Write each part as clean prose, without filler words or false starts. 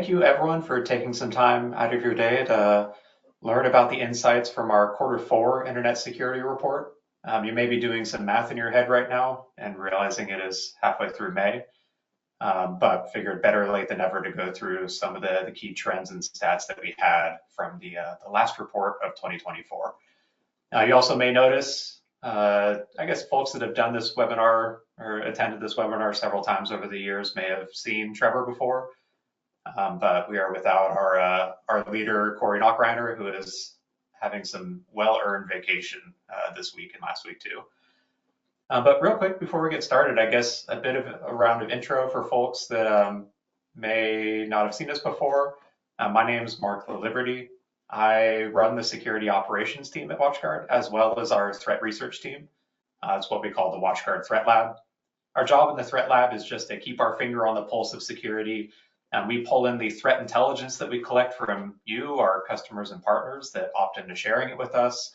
thank you everyone for taking some time out of your day to learn about the insights from our quarter 4 internet security report. You may be doing some math in your head right now and realizing it is halfway through May, but figured better late than never to go through some of the key trends and stats that we had from the last report of 2024. You also may notice, I guess folks that have done this webinar or attended this webinar several times over the years may have seen Trevor before. But we are without our leader, Corey Knockreiner, who is having some well-earned vacation this week and last week too. But real quick, before we get started, I guess a bit of a round of intro for folks that may not have seen us before. My name is Marc Laliberte. I run the security operations team at WatchGuard, as well as our threat research team. It's what we call the WatchGuard Threat Lab. Our job in the Threat Lab is just to keep our finger on the pulse of security. We pull in the threat intelligence that we collect from you, our customers and partners that opt into sharing it with us,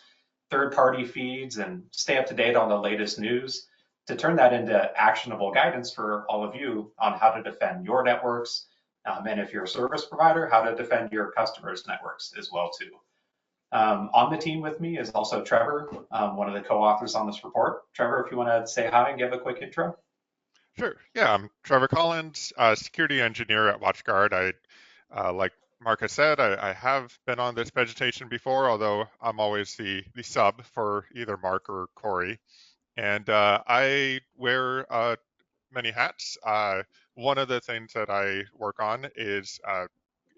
third-party feeds, and stay up to date on the latest news to turn that into actionable guidance for all of you on how to defend your networks, and if you're a service provider, how to defend your customers' networks as well too. On the team with me is also Trevor, one of the co-authors on this report. Trevor, if you want to say hi and give a quick intro. Sure. Yeah, I'm Trevor Collins, security engineer at WatchGuard. Like Mark has said, I have been on this presentation before, although I'm always the sub for either Mark or Corey. And I wear many hats. One of the things that I work on is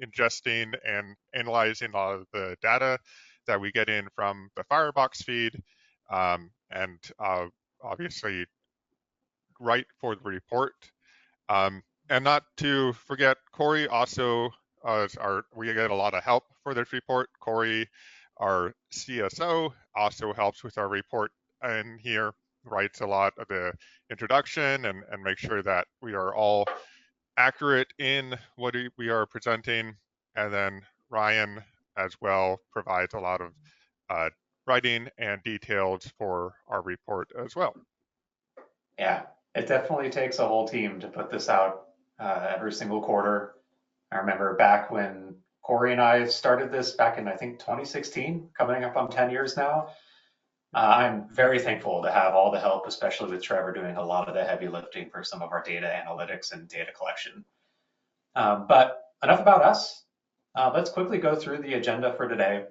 ingesting and analyzing all of the data that we get in from the Firebox feed, and obviously write for the report. And not to forget, Corey also we get a lot of help for this report. Corey, our CSO, also helps with our report in here, writes a lot of the introduction and make sure that we are all accurate in what we are presenting. And then Ryan as well provides a lot of writing and details for our report as well. Yeah, it definitely takes a whole team to put this out every single quarter. I remember back when Corey and I started this back in, I think, 2016, coming up on 10 years now. I'm very thankful to have all the help, especially with Trevor doing a lot of the heavy lifting for some of our data analytics and data collection. But enough about us. Let's quickly go through the agenda for today.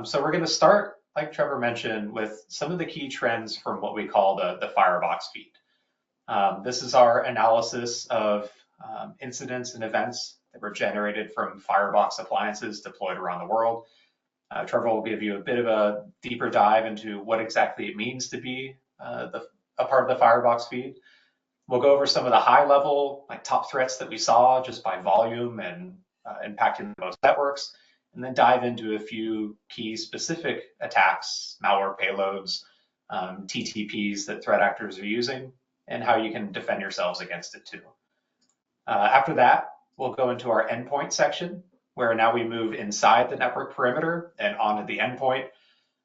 So we're going to start, like Trevor mentioned, with some of the key trends from what we call the Firebox feed. This is our analysis of incidents and events that were generated from Firebox appliances deployed around the world. Trevor will give you a bit of a deeper dive into what exactly it means to be a part of the Firebox feed. We'll go over some of the high-level, like top threats that we saw just by volume and impacting most networks, and then dive into a few key specific attacks, malware payloads, TTPs that threat actors are using, and how you can defend yourselves against it too. After that, we'll go into our endpoint section, where now we move inside the network perimeter and onto the endpoint,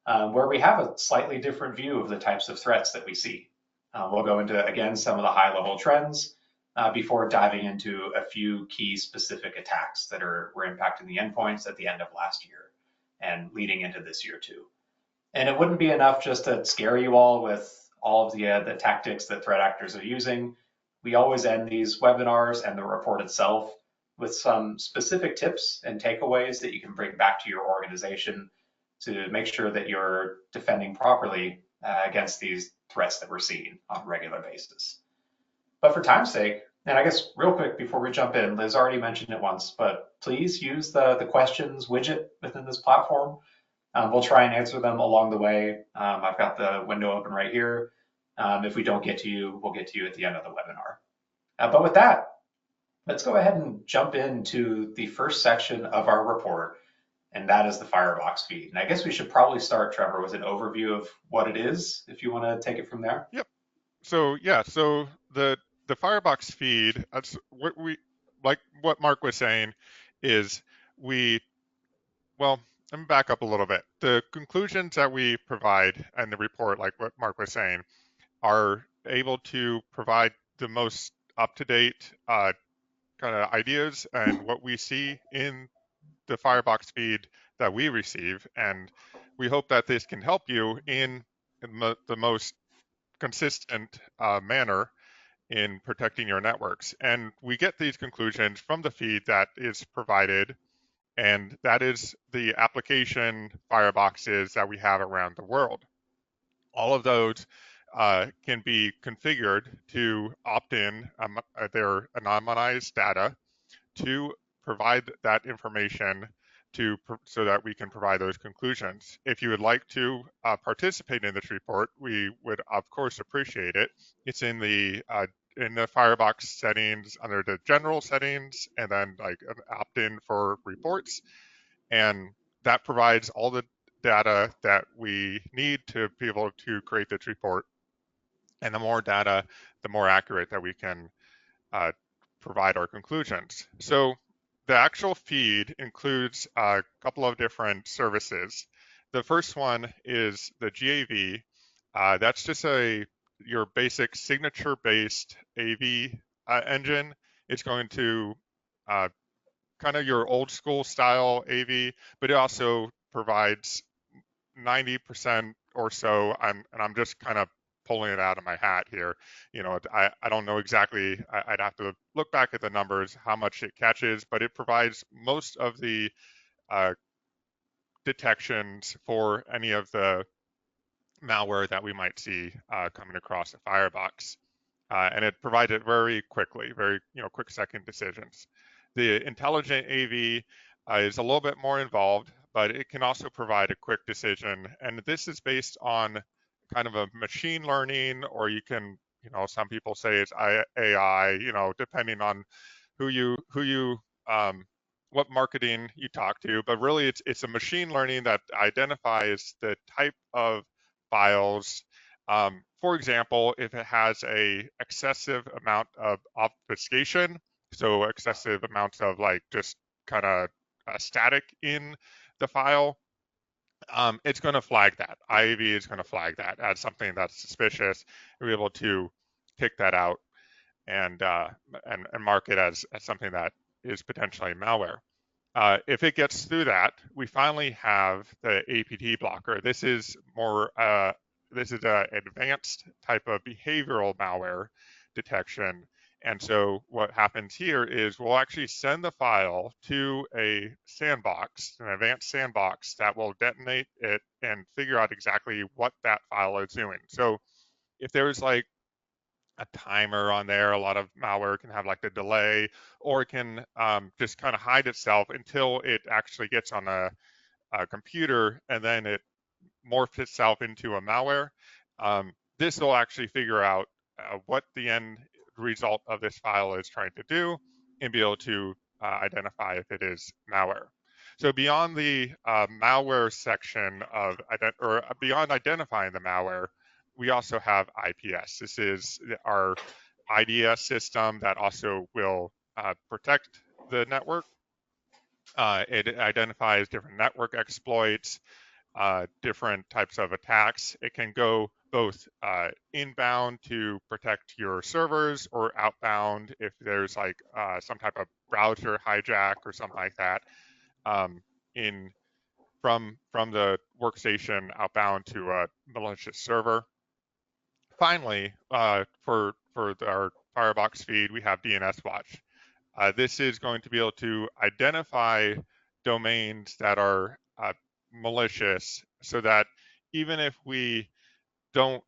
where we have a slightly different view of the types of threats that we see. We'll go into, again, some of the high-level trends before diving into a few key specific attacks that were impacting the endpoints at the end of last year and leading into this year too. And it wouldn't be enough just to scare you all with all of the tactics that threat actors are using. We always end these webinars and the report itself with some specific tips and takeaways that you can bring back to your organization to make sure that you're defending properly against these threats that we're seeing on a regular basis. But for time's sake, and I guess real quick before we jump in, Liz already mentioned it once, but please use the questions widget within this platform. We'll try and answer them along the way. I've got the window open right here. If we don't get to you, we'll get to you at the end of the webinar. But with that, let's go ahead and jump into the first section of our report, and that is the Firebox feed. And I guess we should probably start, Trevor, with an overview of what it is, if you want to take it from there. Yep. So yeah, so the Firebox feed, that's what we, like what Mark was saying, is well, let me back up a little bit. The conclusions that we provide in the report, like what Mark was saying, are able to provide the most up-to-date kind kind of ideas and what we see in the Firebox feed that we receive. And we hope that this can help you in the most consistent manner in protecting your networks. And we get these conclusions from the feed that is provided, and that is the application fireboxes that we have around the world. All of those can be configured to opt in their anonymized data to provide that information so that we can provide those conclusions. If you would like to participate in this report, we would of course appreciate it. It's in the Firebox settings under the general settings, and then like an opt-in for reports, and that provides all the data that we need to be able to create this report. And the more data, the more accurate that we can uh, provide our conclusions. So the actual feed includes a couple of different services. The first one is the GAV. That's just your basic signature-based AV engine. It's going to kind of your old school style AV, but it also provides 90% or so. And I'm just kind of pulling it out of my hat here. I don't know exactly. I'd have to look back at the numbers, how much it catches, but it provides most of the uh, detections for any of the malware that we might see coming across the firebox. And it provides it very quickly, very quick second decisions. The intelligent AV is a little bit more involved, but it can also provide a quick decision. And this is based on kind of a machine learning, or you can, some people say it's AI, depending on what marketing you talk to. But really, it's a machine learning that identifies the type of files. For example, if it has a excessive amount of obfuscation, so excessive amounts of like just kind of static in the file, it's going to flag that. IAV is going to flag that as something that's suspicious, and be able to pick that out and mark it as something that is potentially malware. If it gets through that, we finally have the APT blocker. This is an advanced type of behavioral malware detection. And so what happens here is we'll actually send the file to a sandbox, an advanced sandbox that will detonate it and figure out exactly what that file is doing. So if there's like a timer on there, a lot of malware can have like the delay, or it can just kind of hide itself until it actually gets on a computer, and then it morphs itself into a malware. This will actually figure out what the end result of this file is trying to do and be able to identify if it is malware. So beyond the malware section or beyond identifying the malware, we also have IPS. This is our IDS system that also will protect the network. It identifies different network exploits, different types of attacks. It can go both inbound to protect your servers, or outbound if there's like some type of browser hijack or something like that in from the workstation outbound to a malicious server. Finally, for our Firebox feed, we have DNS Watch. This is going to be able to identify domains that are malicious, so that even if we don't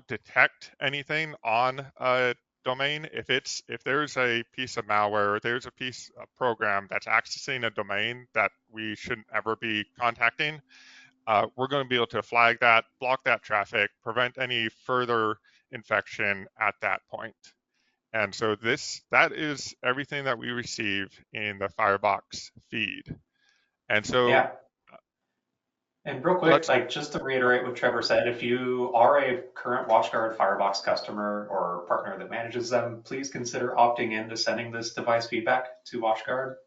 detect anything on a domain, if there's a piece of malware, there's a piece of program that's accessing a domain that we shouldn't ever be contacting, we're going to be able to flag that, block that traffic, prevent any further infection at that point. And so that is everything that we receive in the Firebox feed. And so Yeah. And real quick, let's like just to reiterate what Trevor said, if you are a current WatchGuard Firebox customer or partner that manages them, please consider opting in to sending this device feedback to WatchGuard.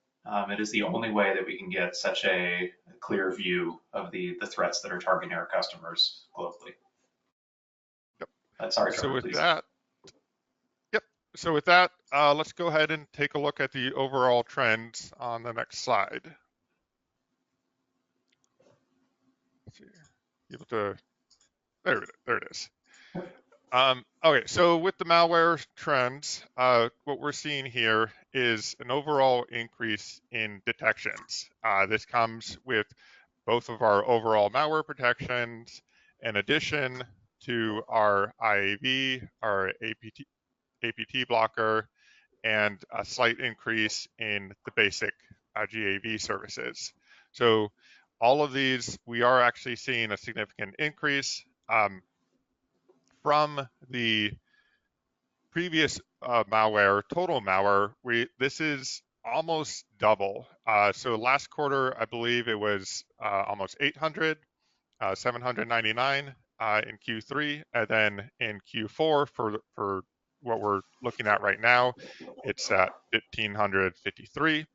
It is the only way that we can get such a clear view of the threats that are targeting our customers globally. Yep. Sorry, So Trevor, with please. that, yep. So with that, let's go ahead and take a look at the overall trends on the next slide. Let's see, able to, there it is. Okay, so with the malware trends, what we're seeing here is an overall increase in detections. This comes with both of our overall malware protections, in addition to our IAV, our APT blocker, and a slight increase in the basic GAV services. So all of these, we are actually seeing a significant increase. From the previous malware, total malware, this is almost double. So last quarter, I believe it was almost 800, 799 in Q3, and then in Q4 for what we're looking at right now, it's at 1,553.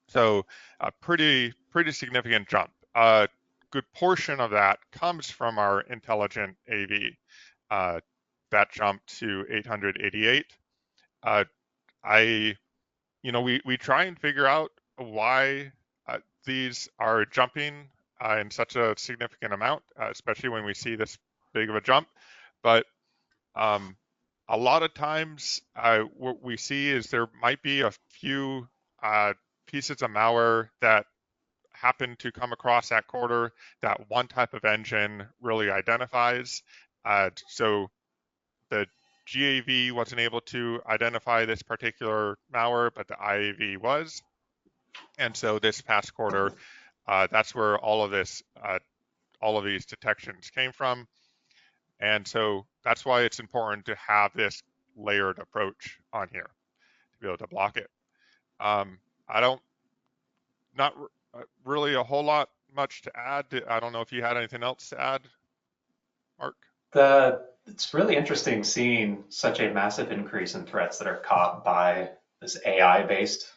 So a pretty significant jump. A good portion of that comes from our intelligent AV. That jumped to 888. I, we try and figure out why these are jumping in such a significant amount, especially when we see this big of a jump. But a lot of times, what we see is there might be a few pieces of malware that happen to come across that quarter that one type of engine really identifies. So the GAV wasn't able to identify this particular malware, but the IAV was. And so this past quarter, that's where all of these detections came from. And so that's why it's important to have this layered approach on here to be able to block it. I don't, not really a whole lot much to add. I don't know if you had anything else to add, Mark. It's really interesting seeing such a massive increase in threats that are caught by this AI-based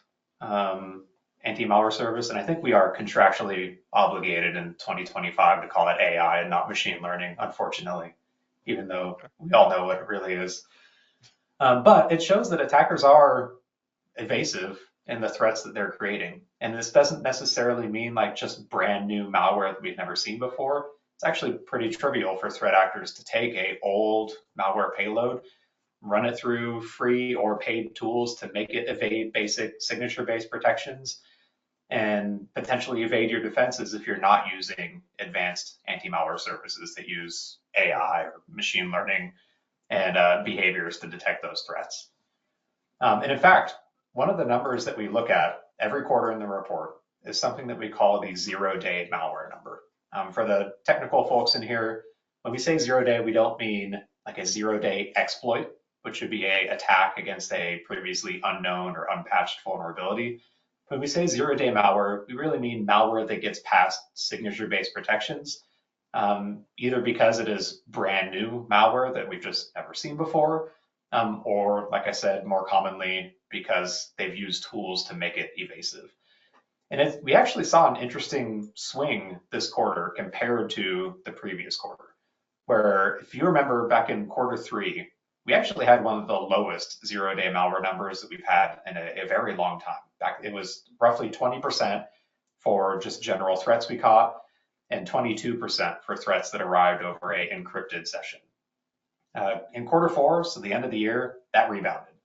anti-malware service. And I think we are contractually obligated in 2025 to call it AI and not machine learning, unfortunately, even though we all know what it really is. But it shows that attackers are evasive in the threats that they're creating. And this doesn't necessarily mean like just brand new malware that we've never seen before. It's actually pretty trivial for threat actors to take a old malware payload, run it through free or paid tools to make it evade basic signature-based protections, and potentially evade your defenses if you're not using advanced anti-malware services that use AI or machine learning and behaviors to detect those threats. And in fact, one of the numbers that we look at every quarter in the report is something that we call the zero-day malware number. For the technical folks in here, when we say zero-day, we don't mean like a zero-day exploit, which would be an attack against a previously unknown or unpatched vulnerability. When we say zero-day malware, we really mean malware that gets past signature-based protections, either because it is brand new malware that we've just never seen before, or like I said, more commonly because they've used tools to make it evasive. And we actually saw an interesting swing this quarter compared to the previous quarter, where if you remember back in quarter 3, we actually had one of the lowest zero-day malware numbers that we've had in a very long time. It was roughly 20% for just general threats we caught, and 22% for threats that arrived over a encrypted session. In quarter 4, so the end of the year, that rebounded.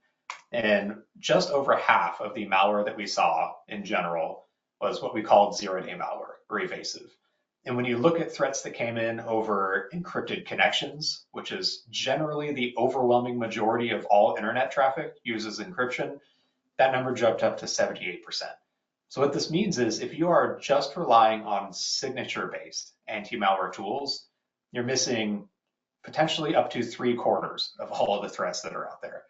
And just over half of the malware that we saw in general was what we called zero-day malware or evasive. And when you look at threats that came in over encrypted connections, which is generally the overwhelming majority of all internet traffic uses encryption, that number jumped up to 78%. So what this means is if you are just relying on signature-based anti-malware tools, you're missing potentially up to 3/4 of all of the threats that are out there.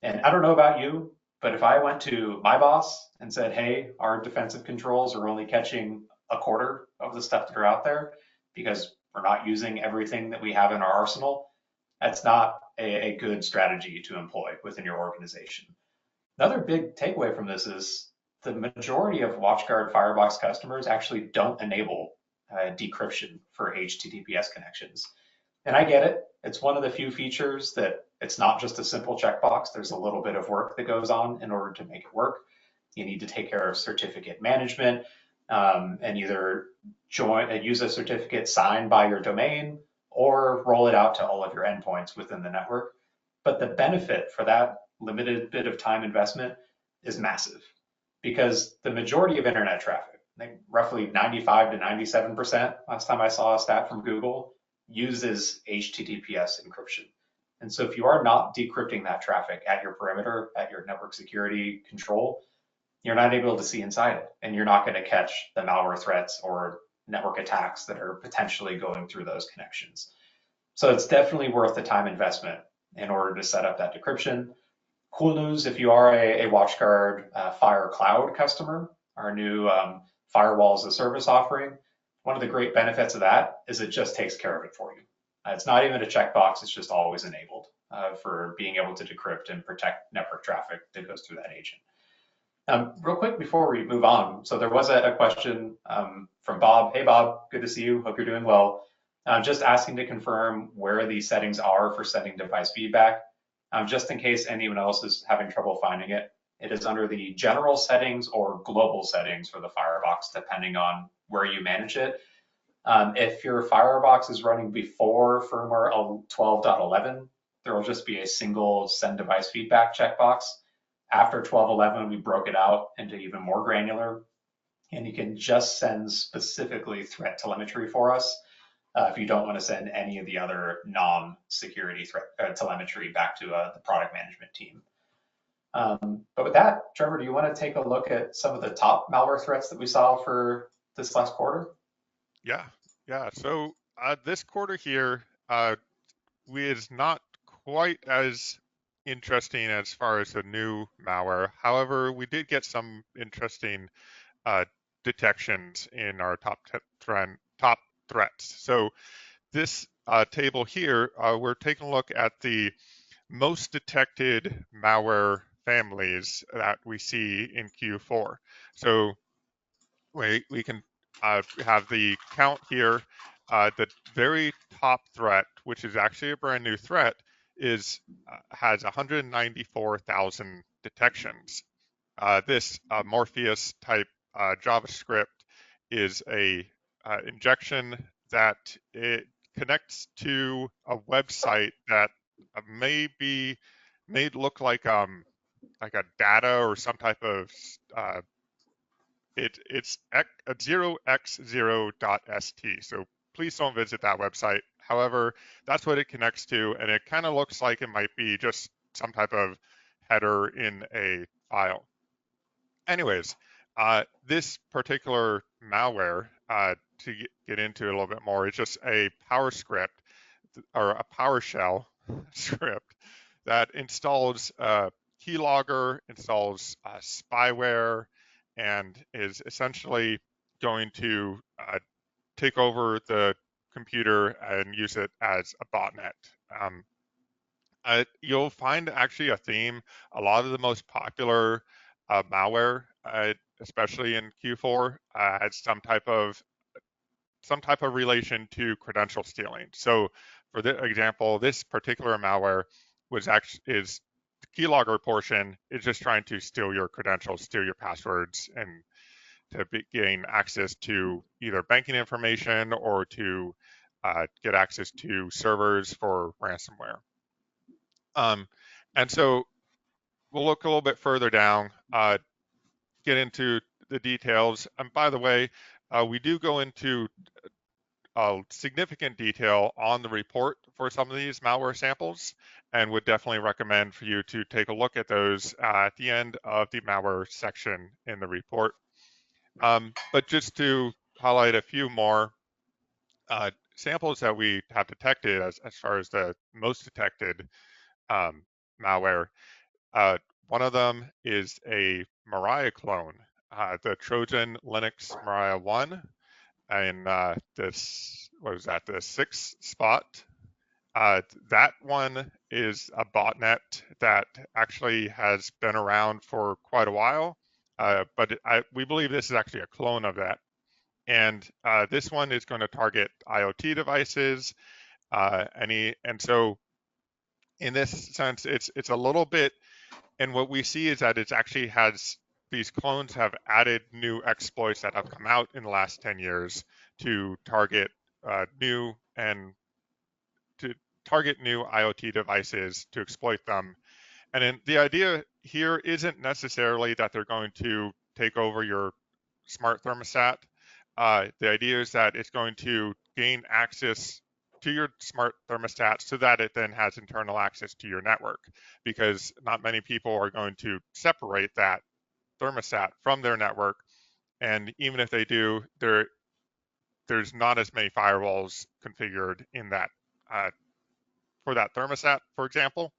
And I don't know about you, but if I went to my boss and said, hey, our defensive controls are only catching a quarter of the stuff that are out there because we're not using everything that we have in our arsenal, that's not a good strategy to employ within your organization. Another big takeaway from this is the majority of WatchGuard Firebox customers actually don't enable decryption for HTTPS connections. And I get it. It's one of the few features that it's not just a simple checkbox. There's a little bit of work that goes on in order to make it work. You need to take care of certificate management and either use a certificate signed by your domain or roll it out to all of your endpoints within the network. But the benefit for that limited bit of time investment is massive because the majority of internet traffic, I think roughly 95 to 97%, last time I saw a stat from Google, uses HTTPS encryption. And so if you are not decrypting that traffic at your perimeter, at your network security control, you're not able to see inside it. And you're not going to catch the malware threats or network attacks that are potentially going through those connections. So it's definitely worth the time investment in order to set up that decryption. Cool news if you are a WatchGuard Fire Cloud customer, our new firewall as a service offering. One of the great benefits of that is it just takes care of it for you. It's not even a checkbox, it's just always enabled for being able to decrypt and protect network traffic that goes through that agent. Real quick before we move on, so there was a question from Bob. Hey Bob, good to see you, hope you're doing well. Just asking to confirm where these settings are for sending device feedback. Just in case anyone else is having trouble finding it, it is under the general settings or global settings for the Firebox, depending on where you manage it. If your Firebox is running before firmware 12.11, there will just be a single send device feedback checkbox. After 12.11, we broke it out into even more granular, and you can just send specifically threat telemetry for us. If you don't want to send any of the other non-security threat telemetry back to the product management team. But with that, Trevor, do you want to take a look at some of the top malware threats that we saw for this last quarter? Yeah. So this quarter here is not quite as interesting as far as the new malware. However, we did get some interesting detections in our top threats. So this table here, we're taking a look at the most detected malware families that we see in Q4. So we can have the count here. The very top threat, which is actually a brand new threat, has 194,000 detections. This Morpheus type JavaScript is a injection that it connects to a website that may be made look like a data or some type of it's 0x0.st. So please don't visit that website. However, that's what it connects to, and it kind of looks like it might be just some type of header in a file. Anyways, this particular malware, to get into a little bit more, is just a PowerScript or a PowerShell script that installs keylogger, installs spyware, and is essentially going to take over the computer and use it as a botnet. You'll find actually a theme. A lot of the most popular malware, especially in Q4, had some type of relation to credential stealing. So, for the example, this particular malware is the keylogger portion is just trying to steal your credentials, steal your passwords, and to gain access to either banking information or to get access to servers for ransomware. And so we'll look a little bit further down, get into the details. And by the way, we do go into significant detail on the report for some of these malware samples, and would definitely recommend for you to take a look at those at the end of the malware section in the report. But just to highlight a few more samples that we have detected as far as the most detected malware. One of them is a Mariah clone, the Trojan Linux Mariah 1, and the sixth spot. That one is a botnet that actually has been around for quite a while, but we believe this is actually a clone of that. And this one is going to target IoT devices And so in this sense, it's a little bit, and what we see is that it's actually has these clones have added new exploits that have come out in the last 10 years to target new and to target new IoT devices to exploit them. And then the idea here isn't necessarily that they're going to take over your smart thermostat. The idea is that it's going to gain access to your smart thermostat so that it then has internal access to your network, because not many people are going to separate that thermostat from their network. And even if they do, there's not as many firewalls configured in that for that thermostat, for example.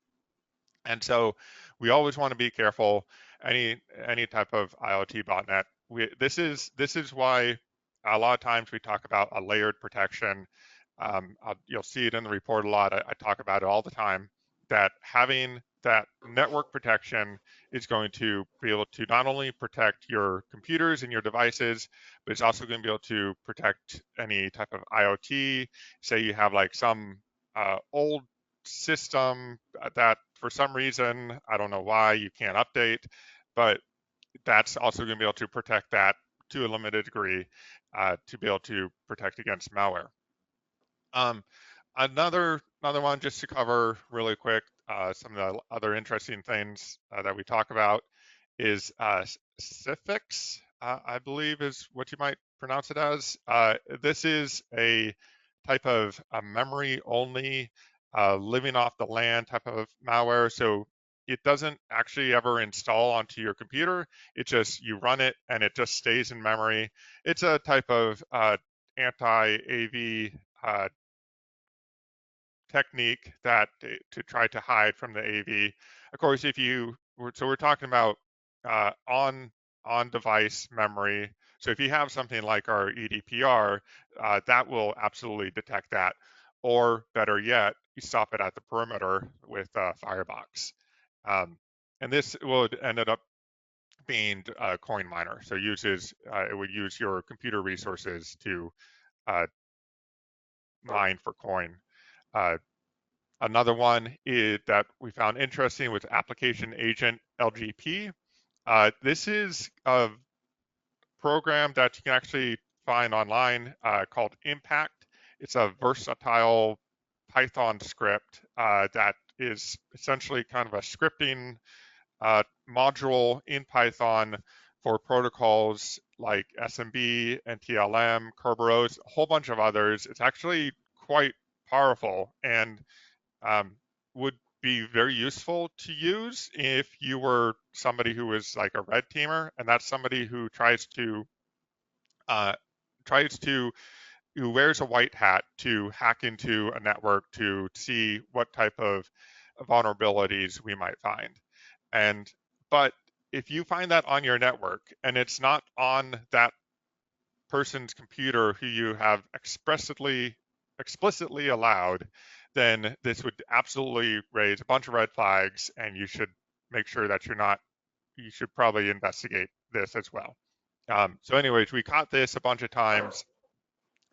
And so we always want to be careful. Any type of IoT botnet. This is why a lot of times we talk about a layered protection. You'll see it in the report a lot. I talk about it all the time. That having that network protection is going to be able to not only protect your computers and your devices, but it's also going to be able to protect any type of IoT. Say you have like some old system that for some reason, I don't know why, you can't update, but that's also going to be able to protect that to a limited degree to be able to protect against malware. Um, another one just to cover really quick, some of the other interesting things that we talk about is Cifix, I believe is what you might pronounce it as. This is a type of a memory only living off the land type of malware. So it doesn't actually ever install onto your computer. It just, you run it and it just stays in memory. It's a type of anti-AV technique that to try to hide from the AV. Of course, if you, so we're talking about on device memory. So if you have something like our EDPR, that will absolutely detect that. Or better yet, you stop it at the perimeter with Firebox. And this would ended up being a coin miner. So it would use your computer resources to mine for coin. Uh, Another one that we found interesting was application agent LGP. This is a program that you can actually find online called Impact. It's a versatile Python script that is essentially kind of a scripting module in Python for protocols like SMB, NTLM, Kerberos, a whole bunch of others. It's actually quite powerful and would be very useful to use if you were somebody who is like a red teamer, and that's somebody who uh, tries to who wears a white hat to hack into a network to see what type of vulnerabilities we might find. And but if you find that on your network and it's not on that person's computer who you have explicitly allowed, then this would absolutely raise a bunch of red flags, and you should make sure that you should probably investigate this as well. So anyways, we caught this a bunch of times,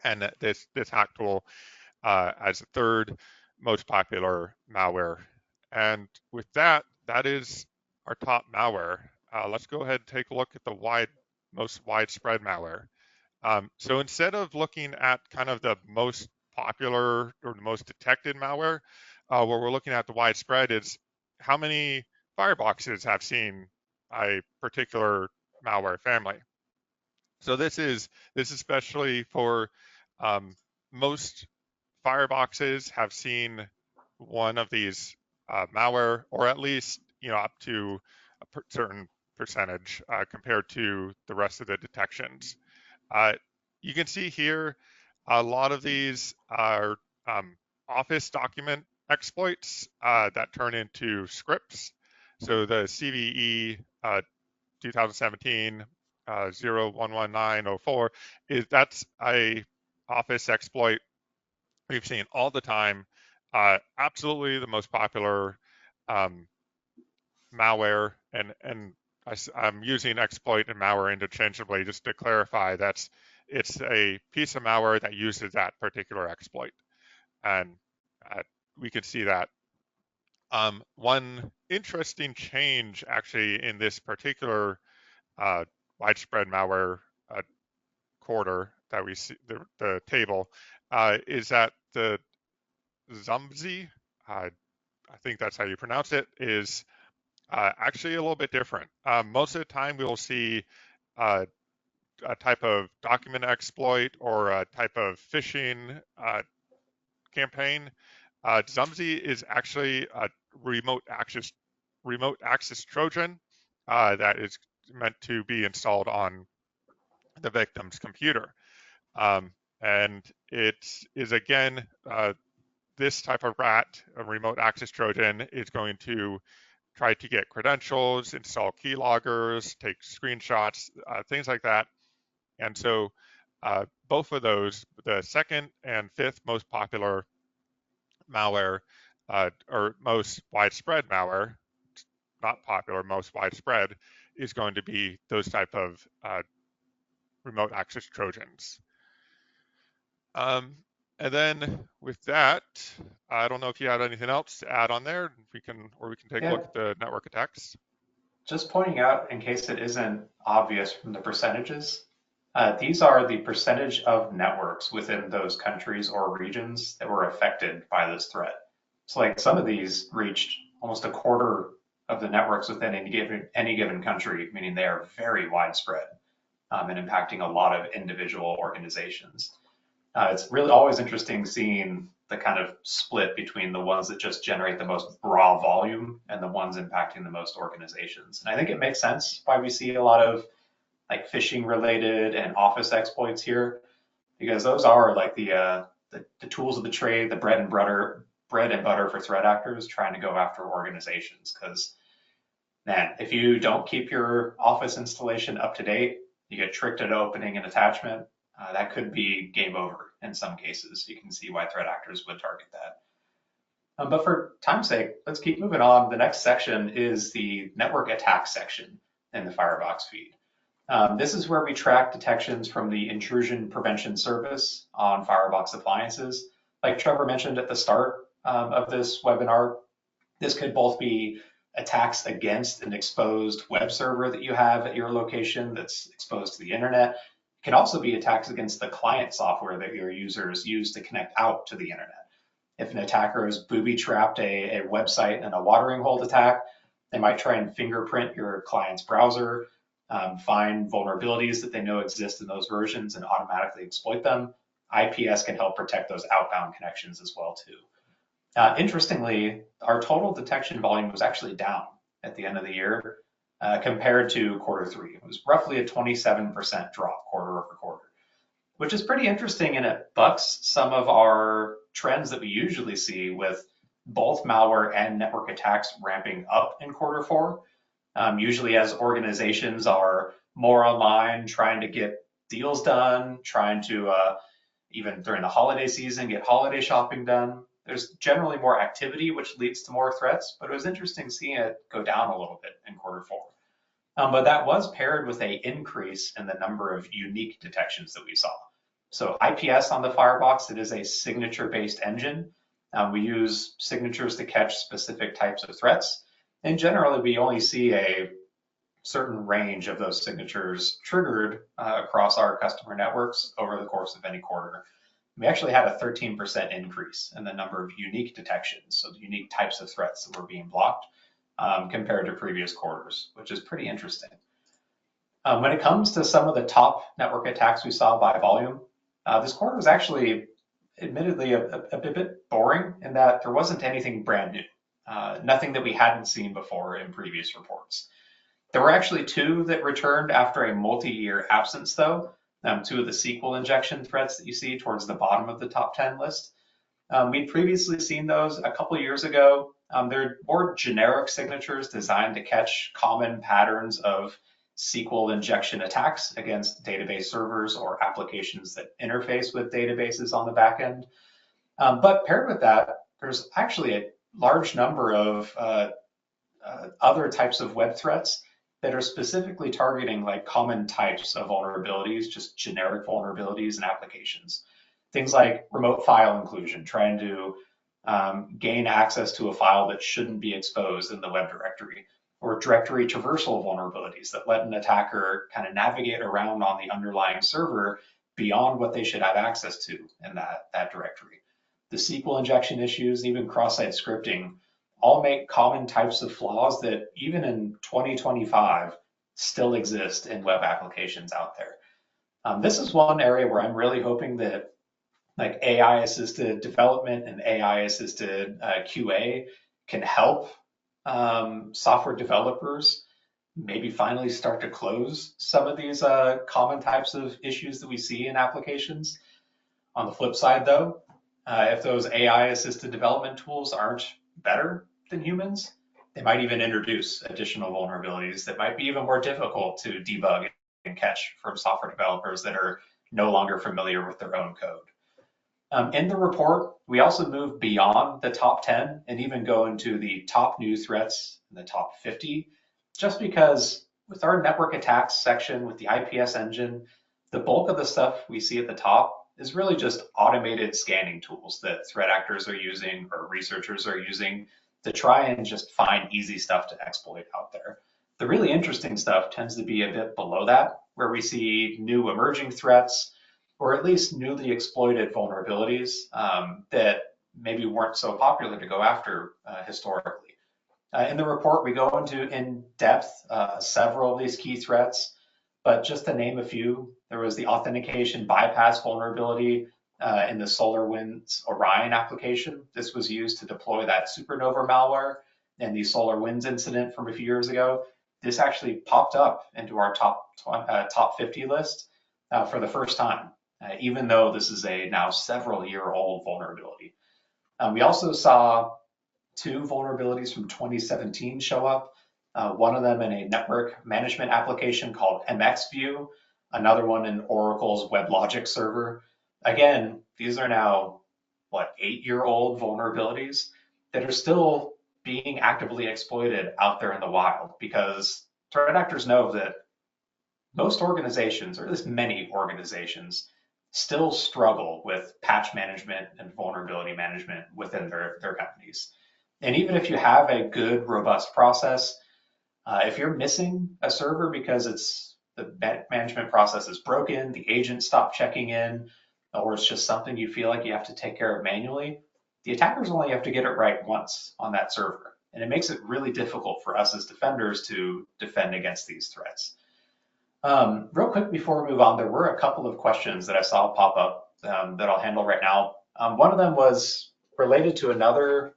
and this hack tool as the third most popular malware. And with that, that is our top malware. Let's go ahead and take a look at the most widespread malware. So instead of looking at kind of the most popular or the most detected malware, what we're looking at the widespread is how many fireboxes have seen a particular malware family. So this is especially for most fireboxes have seen one of these malware, or at least up to a certain percentage compared to the rest of the detections. Uh, you can see here a lot of these are Office document exploits that turn into scripts. So the CVE 2017 011904 that's a Office exploit we've seen all the time. Absolutely the most popular um, malware, and I'm using exploit and malware interchangeably just to clarify it's a piece of malware that uses that particular exploit. And uh, we could see that. One interesting change actually in this particular widespread malware quarter that we see, the table, is that the Zumzi, I think that's how you pronounce it, is actually a little bit different. Most of the time we will see uh, a type of document exploit or a type of phishing campaign. Zumzi is actually a remote access Trojan that is meant to be installed on the victim's computer. Um, and it is again this type of rat, a remote access Trojan, is going to try to get credentials, install keyloggers, take screenshots, things like that. And so both of those, the second and fifth most popular malware, or most widespread malware, not popular, most widespread, is going to be those type of remote access Trojans. And then with that, I don't know if you had anything else to add on there. We can take a Yeah, look at the network attacks. just pointing out in case it isn't obvious from the percentages, these are the percentage of networks within those countries or regions that were affected by this threat. So like some of these reached almost a quarter of the networks within any given country, meaning they are very widespread and impacting a lot of individual organizations. It's really always interesting seeing the kind of split between the ones that just generate the most raw volume and the ones impacting the most organizations. And I think it makes sense why we see a lot of like phishing related and office exploits here, because those are like the tools of the trade, the bread and butter for threat actors trying to go after organizations. Because man, if you don't keep your office installation up to date, you get tricked into opening an attachment. That could be game over in some cases. You can see why threat actors would target that. But for time's sake, let's keep moving on. The next section is the network attack section in the Firebox feed. This is where we track detections from the intrusion prevention service on Firebox appliances. Like Trevor mentioned at the start of this webinar, this could both be attacks against an exposed web server that you have at your location that's exposed to the internet. It can also be attacks against the client software that your users use to connect out to the internet. If an attacker has booby-trapped a website in a watering hole attack, they might try and fingerprint your client's browser, find vulnerabilities that they know exist in those versions and automatically exploit them. IPS can help protect those outbound connections as well too. Interestingly, our total detection volume was actually down at the end of the year compared to quarter three. It was roughly a 27% drop quarter over quarter, which is pretty interesting, and it bucks some of our trends that we usually see with both malware and network attacks ramping up in quarter four. Usually as organizations are more online, trying to get deals done, trying to, even during the holiday season, get holiday shopping done. There's generally more activity, which leads to more threats, but it was interesting seeing it go down a little bit in quarter four. But that was paired with an increase in the number of unique detections that we saw. So IPS on the Firebox, it is a signature-based engine. We use signatures to catch specific types of threats. And generally, we only see a certain range of those signatures triggered across our customer networks over the course of any quarter. We actually had a 13% increase in the number of unique detections, so the unique types of threats that were being blocked compared to previous quarters, which is pretty interesting. When it comes to some of the top network attacks we saw by volume, this quarter was actually admittedly a bit boring in that there wasn't anything brand new, nothing that we hadn't seen before in previous reports. There were actually two that returned after a multi-year absence, though. Two of the SQL injection threats that you see towards the bottom of the top 10 list. We'd previously seen those a couple of years ago. They're more generic signatures designed to catch common patterns of SQL injection attacks against database servers or applications that interface with databases on the back end. But paired with that, there's actually a large number of other types of web threats that are specifically targeting like common types of vulnerabilities, just generic vulnerabilities and applications. Things like remote file inclusion, trying to gain access to a file that shouldn't be exposed in the web directory, or directory traversal vulnerabilities that let an attacker kind of navigate around on the underlying server beyond what they should have access to in that directory. The SQL injection issues, even cross-site scripting, all make common types of flaws that even in 2025 still exist in web applications out there. This is one area where I'm really hoping that like AI assisted development and AI assisted QA can help software developers maybe finally start to close some of these common types of issues that we see in applications. On the flip side, though, if those AI assisted development tools aren't better than humans, they might even introduce additional vulnerabilities that might be even more difficult to debug and catch from software developers that are no longer familiar with their own code. In the report, we also move beyond the top 10 and even go into the top new threats in the top 50, just because with our network attacks section with the IPS engine, the bulk of the stuff we see at the top is really just automated scanning tools that threat actors are using or researchers are using to try and just find easy stuff to exploit out there. The really interesting stuff tends to be a bit below that, where we see new emerging threats, or at least newly exploited vulnerabilities that maybe weren't so popular to go after historically. In the report, we go into in depth several of these key threats, but just to name a few, there was the authentication bypass vulnerability in the SolarWinds Orion application. This was used to deploy that supernova malware and the SolarWinds incident from a few years ago. This actually popped up into our top 50 list for the first time, even though this is a now several-year-old vulnerability. We also saw two vulnerabilities from 2017 show up. One of them in a network management application called MXView, another one in Oracle's WebLogic server. Again, these are now, 8-year-old vulnerabilities that are still being actively exploited out there in the wild, because threat actors know that most organizations, or at least many organizations, still struggle with patch management and vulnerability management within their companies. And even if you have a good, robust process, if you're missing a server because the management process is broken, the agent stopped checking in, or it's just something you feel like you have to take care of manually, the attackers only have to get it right once on that server. And it makes it really difficult for us as defenders to defend against these threats. Real quick before we move on, there were a couple of questions that I saw pop up that I'll handle right now. One of them was related to another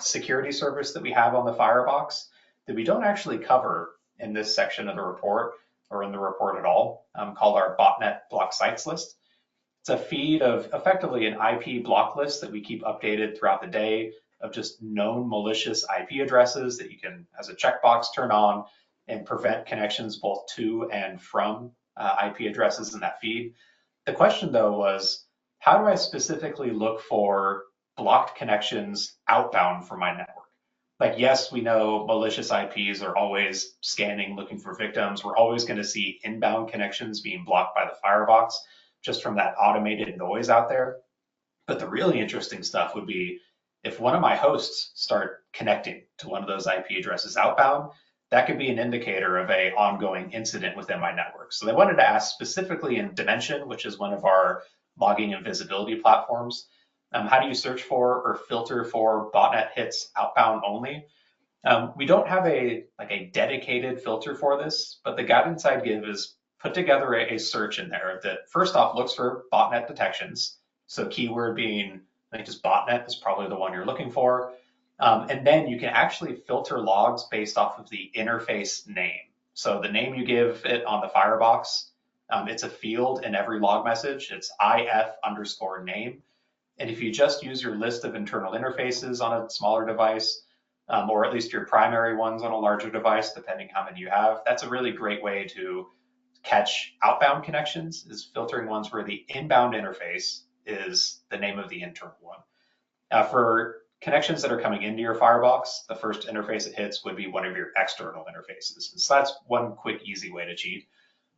security service that we have on the Firebox that we don't actually cover in this section of the report or in the report at all, called our botnet block sites list. It's a feed of effectively an IP block list that we keep updated throughout the day of just known malicious IP addresses that you can, as a checkbox, turn on and prevent connections both to and from IP addresses in that feed. The question, though, was how do I specifically look for blocked connections outbound from my network? Like, yes, we know malicious IPs are always scanning, looking for victims. We're always going to see inbound connections being blocked by the Firebox just from that automated noise out there. But the really interesting stuff would be if one of my hosts start connecting to one of those IP addresses outbound, that could be an indicator of an ongoing incident within my network. So they wanted to ask specifically in Dimension, which is one of our logging and visibility platforms, how do you search for or filter for botnet hits outbound only? We don't have a dedicated filter for this, but the guidance I'd give is put together a search in there that first off looks for botnet detections. So keyword being just botnet is probably the one you're looking for. And then you can actually filter logs based off of the interface name. So the name you give it on the Firebox, it's a field in every log message. It's IF_name. And if you just use your list of internal interfaces on a smaller device, or at least your primary ones on a larger device, depending how many you have, that's a really great way to catch outbound connections, is filtering ones where the inbound interface is the name of the internal one. For connections that are coming into your Firebox, the first interface it hits would be one of your external interfaces. So that's one quick, easy way to cheat.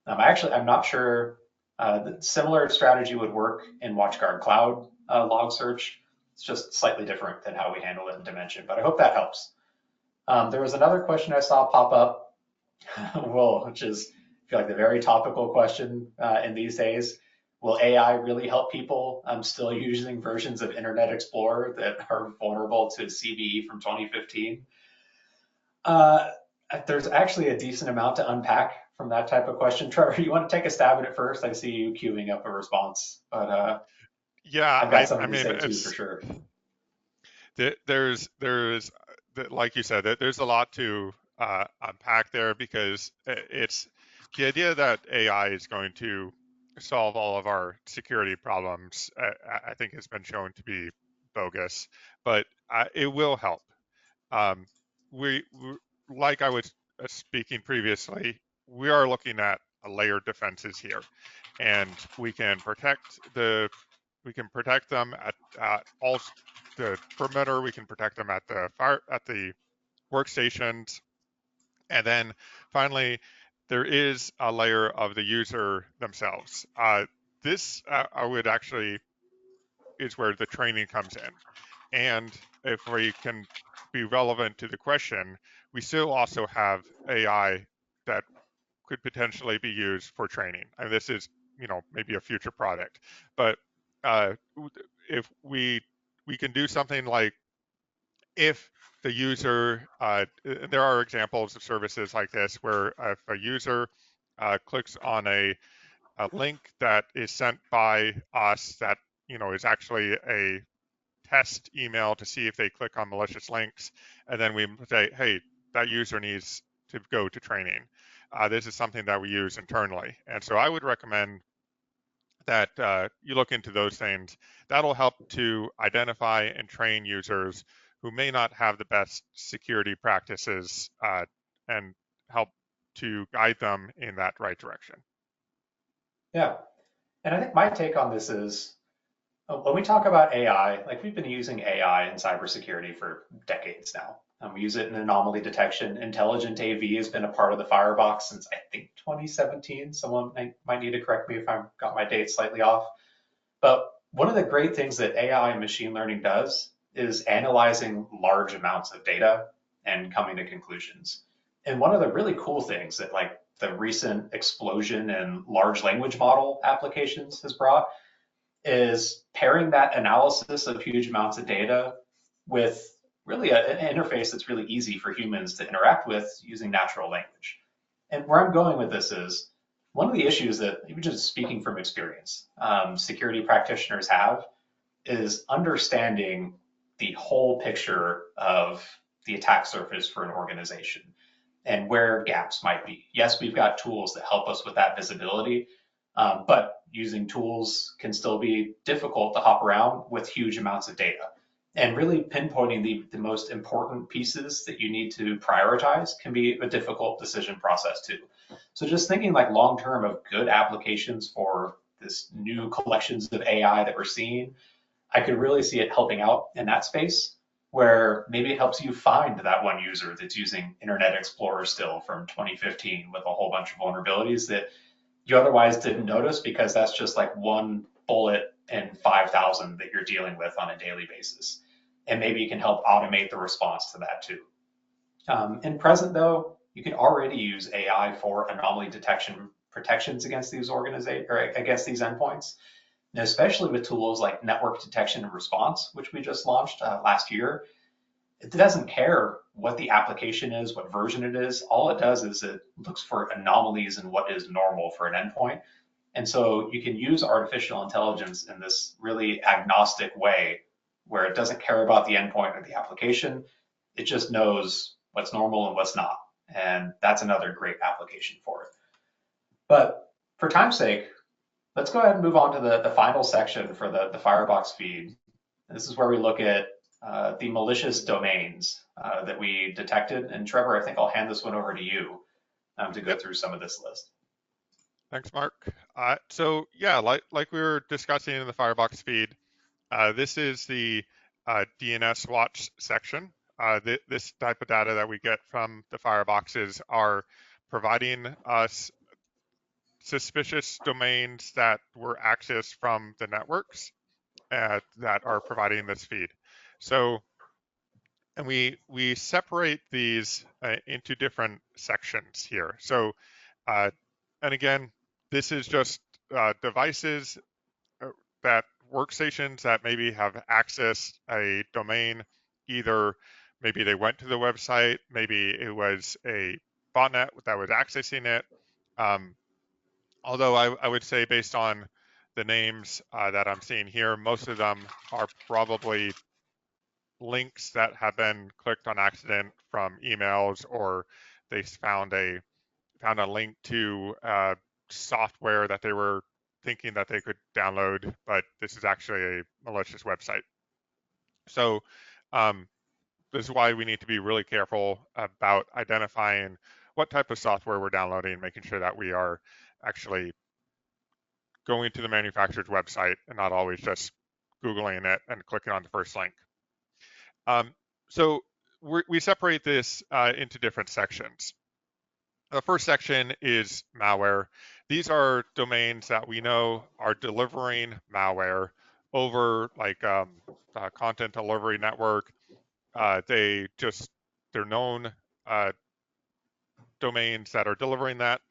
I'm not sure the similar strategy would work in WatchGuard Cloud log search. It's just slightly different than how we handle it in Dimension, but I hope that helps. There was another question I saw pop up, well, which is I feel like the very topical question in these days. Will AI really help people still using versions of Internet Explorer that are vulnerable to CVE from 2015? Uh, there's actually a decent amount to unpack from that type of question. Trevor, you want to take a stab at it first? I see you queuing up a response, but Yeah, I've got I something to mean, say too for sure. there's like you said, there's a lot to unpack there because it's the idea that AI is going to solve all of our security problems. I think has been shown to be bogus, but it will help. Um, we like I was speaking previously, we are looking at a layered defenses here, and we can protect them at all the perimeter. We can protect them at the fire at the workstations, and then finally, there is a layer of the user themselves. This I would actually is where the training comes in. And if we can be relevant to the question, we still also have AI that could potentially be used for training. And this is, maybe a future product. But uh, if we can do something like if the user, there are examples of services like this where if a user clicks on a link that is sent by us that is actually a test email to see if they click on malicious links, and then we say, hey, that user needs to go to training. This is something that we use internally. And so I would recommend that you look into those things. That'll help to identify and train users who may not have the best security practices and help to guide them in that right direction. Yeah, and I think my take on this is when we talk about AI, like we've been using AI in cybersecurity for decades now. We use it in anomaly detection. Intelligent AV has been a part of the firebox since I think 2017. Someone might need to correct me if I've got my dates slightly off. But one of the great things that AI and machine learning does is analyzing large amounts of data and coming to conclusions. And one of the really cool things that like the recent explosion in large language model applications has brought is pairing that analysis of huge amounts of data with really an interface that's really easy for humans to interact with using natural language. And where I'm going with this is one of the issues that, even just speaking from experience, security practitioners have is understanding the whole picture of the attack surface for an organization and where gaps might be. Yes, we've got tools that help us with that visibility, but using tools can still be difficult to hop around with huge amounts of data. And really pinpointing the most important pieces that you need to prioritize can be a difficult decision process too. So just thinking like long term of good applications for this new collections of AI that we're seeing, I could really see it helping out in that space where maybe it helps you find that one user that's using Internet Explorer still from 2015 with a whole bunch of vulnerabilities that you otherwise didn't notice because that's just like one bullet in 5,000 that you're dealing with on a daily basis. And maybe you can help automate the response to that too. In present though, you can already use AI for anomaly detection protections against these organizations or against these endpoints. And especially with tools like network detection and response, which we just launched last year, it doesn't care what the application is, what version it is. All it does is it looks for anomalies in what is normal for an endpoint. And so you can use artificial intelligence in this really agnostic way where it doesn't care about the endpoint or the application. It just knows what's normal and what's not. And that's another great application for it. But for time's sake, let's go ahead and move on to the final section for the Firebox feed. This is where we look at the malicious domains that we detected. And Trevor, I think I'll hand this one over to you to go Yep. through some of this list. Thanks, Mark. So yeah, like we were discussing in the Firebox feed, this is the DNS watch section. This type of data that we get from the fireboxes are providing us suspicious domains that were accessed from the networks. that are providing this feed. So, and we separate these into different sections here. So, uh, and again, this is just devices uh, that workstations that maybe have accessed a domain, either maybe they went to the website, maybe it was a botnet that was accessing it. Um, Although I would say based on the names that I'm seeing here, most of them are probably links that have been clicked on accident from emails, or they found a link to software that they were thinking that they could download, but this is actually a malicious website. So um, this is why we need to be really careful about identifying what type of software we're downloading, making sure that we are actually going to the manufacturer's website and not always just Googling it and clicking on the first link. So we separate this into different sections. The first section is malware. These are domains that we know are delivering malware over like content delivery network. They're known domains that are delivering that,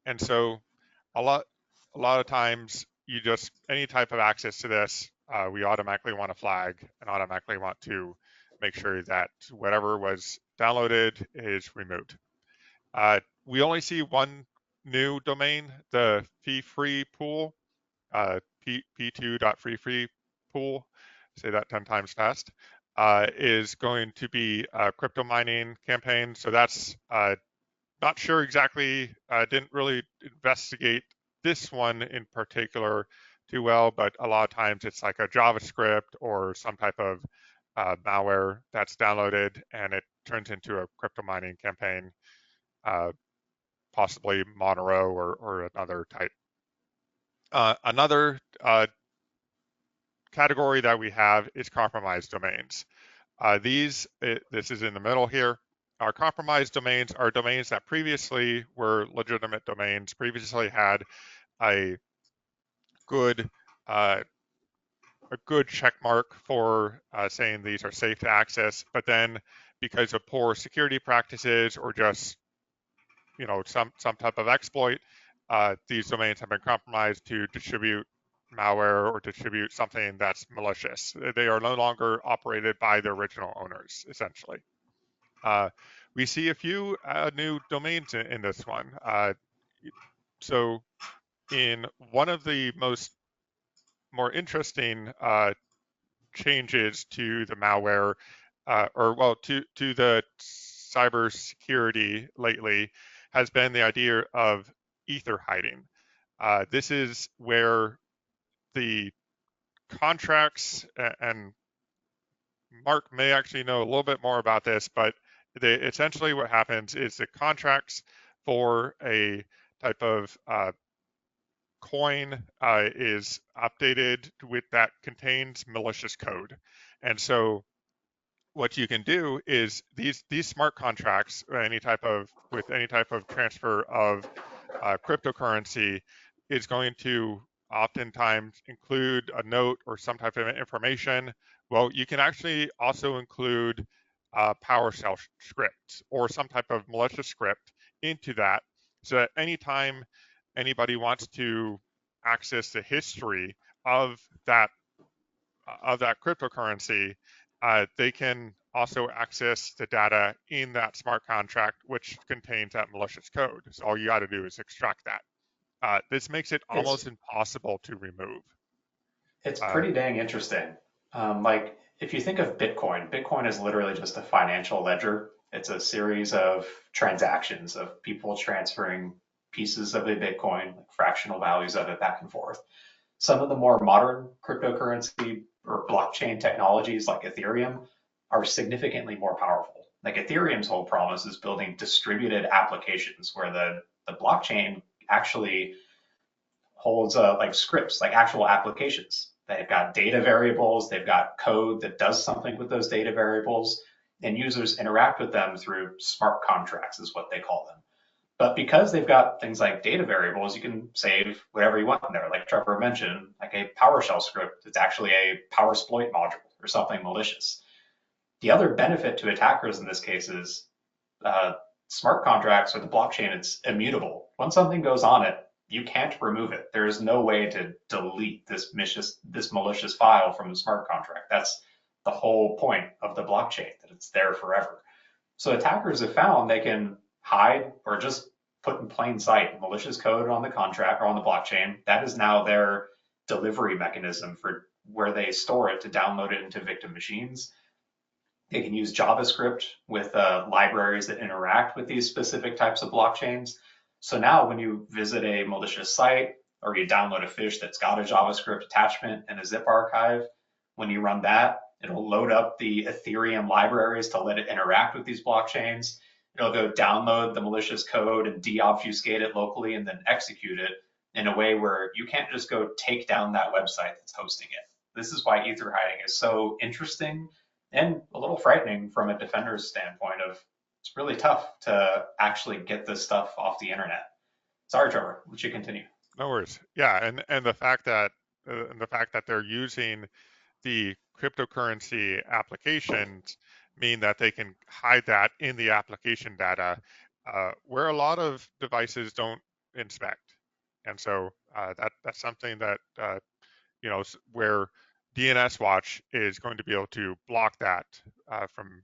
and so a lot of times you just any type of access to this, we automatically want to flag and automatically want to make sure that whatever was downloaded is removed. We only see one new domain, the fee-free pool, p2.freefree pool, say that 10 times fast, is going to be a crypto mining campaign. So that's not sure exactly, didn't really investigate this one in particular too well, but a lot of times it's like a JavaScript or some type of malware that's downloaded and it turns into a crypto mining campaign, possibly Monero or another type. Another category that we have is compromised domains. This is in the middle here. Our compromised domains are domains that previously were legitimate domains, previously had a good check mark for saying these are safe to access, but then because of poor security practices or just some type of exploit, these domains have been compromised to distribute malware or distribute something that's malicious. They are no longer operated by the original owners, essentially. We see a few new domains in this one. So in one of the more interesting changes to the malware, to the cybersecurity lately, has been the idea of ether hiding. This is where the contracts, and Marc may actually know a little bit more about this, but essentially what happens is the contracts for a type of coin is updated with that contains malicious code. And so what you can do is these smart contracts, with any type of transfer of cryptocurrency, is going to oftentimes include a note or some type of information. Well, you can actually also include PowerShell scripts or some type of malicious script into that, so that anytime anybody wants to access the history of that cryptocurrency, they can also access the data in that smart contract, which contains that malicious code. So all you got to do is extract that. This makes it almost It's impossible to remove. it's pretty Uh, dang interesting. Like if you think of Bitcoin, Bitcoin is literally just a financial ledger. It's a series of transactions of people transferring pieces of a Bitcoin, like fractional values of it back and forth. Some of the more modern cryptocurrency or blockchain technologies like Ethereum are significantly more powerful. Like Ethereum's whole promise is building distributed applications where the blockchain actually holds like scripts, like actual applications. They've got data variables, they've got code that does something with those data variables, and users interact with them through smart contracts, is what they call them. But because they've got things like data variables, you can save whatever you want in there. Like Trevor mentioned, like a PowerShell script, it's actually a PowerSploit module or something malicious. The other benefit to attackers in this case is uh, smart contracts or the blockchain, it's immutable. Once something goes on it, you can't remove it. There is no way to delete this malicious file from the smart contract. That's the whole point of the blockchain, that it's there forever. So attackers have found they can hide or just put in plain sight malicious code on the contract or on the blockchain. That is now their delivery mechanism for where they store it to download it into victim machines. They can use JavaScript with libraries that interact with these specific types of blockchains. So now when you visit a malicious site or you download a fish that's got a JavaScript attachment and a zip archive, when you run that, it'll load up the Ethereum libraries to let it interact with these blockchains. It'll go download the malicious code and deobfuscate it locally and then execute it in a way where you can't just go take down that website that's hosting it. This is why ether hiding is so interesting and a little frightening from a defender's standpoint of it's really tough to actually get this stuff off the internet. Sorry, Trevor, let you continue. No worries. Yeah, and the fact that they're using the cryptocurrency applications mean that they can hide that in the application data, where a lot of devices don't inspect. And so that's something that where DNS Watch is going to be able to block that from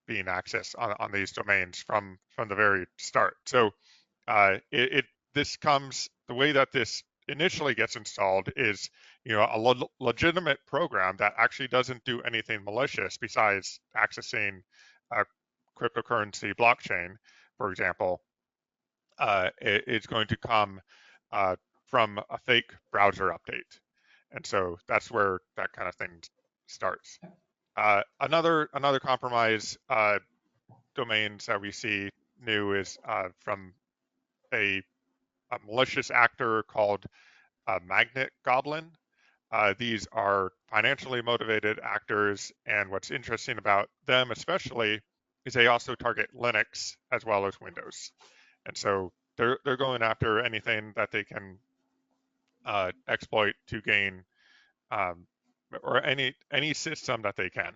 being accessed on these domains from the very start. So this comes, the way that this initially gets installed is a legitimate program that actually doesn't do anything malicious besides accessing a cryptocurrency blockchain, for example. It's going to come from a fake browser update, and so that's where that kind of thing starts. Another compromise domains that we see new is from a malicious actor called Magnet Goblin. These are financially motivated actors, and what's interesting about them especially is they also target Linux as well as Windows. And so they're going after anything that they can exploit to gain or any system that they can.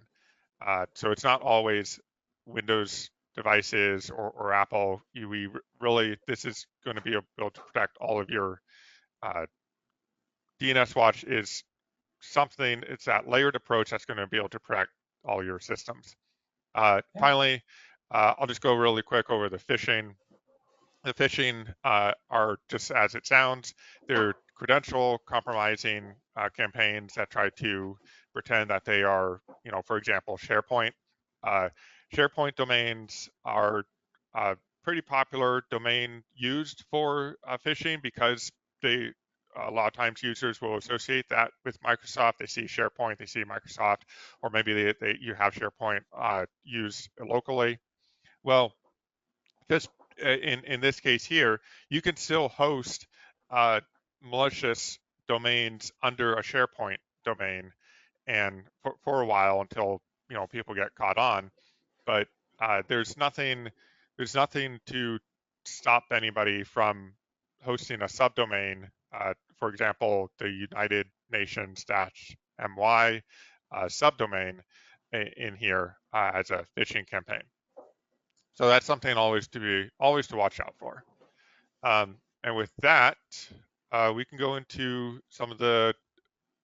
So it's not always Windows devices or Apple. We really, this is going to be able to protect all of your DNS Watch is something, it's that layered approach that's going to be able to protect all your systems. Finally, I'll just go really quick over the phishing. The phishing are just as it sounds. They're credential compromising campaigns that try to pretend that they are, for example, SharePoint. SharePoint domains are pretty popular domain used for phishing because they a lot of times users will associate that with Microsoft. They see SharePoint, they see Microsoft, or maybe you have SharePoint used locally. Well, just in this case here, you can still host malicious domains under a SharePoint domain, and for a while until people get caught on. But there's nothing to stop anybody from hosting a subdomain. For example, the United Nations -my subdomain in here as a phishing campaign. So that's something always to watch out for. And with that, we can go into some of the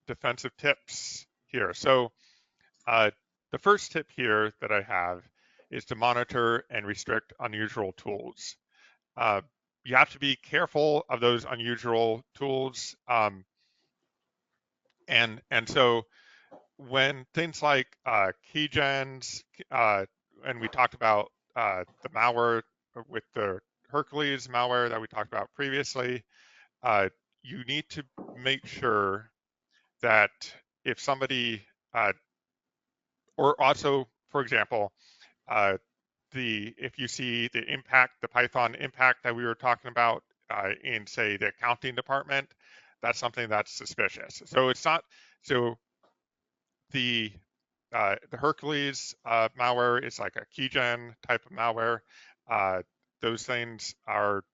defensive tips here. So the first tip here that I have is to monitor and restrict unusual tools. You have to be careful of those unusual tools. And so when things like keygens, and we talked about the malware with the Hercules malware that we talked about previously, you need to make sure that if somebody, or also, for example, if you see the Python impact that we were talking about in, say, the accounting department, that's something that's suspicious. So it's not, so the Hercules malware is like a keygen type of malware. Those things are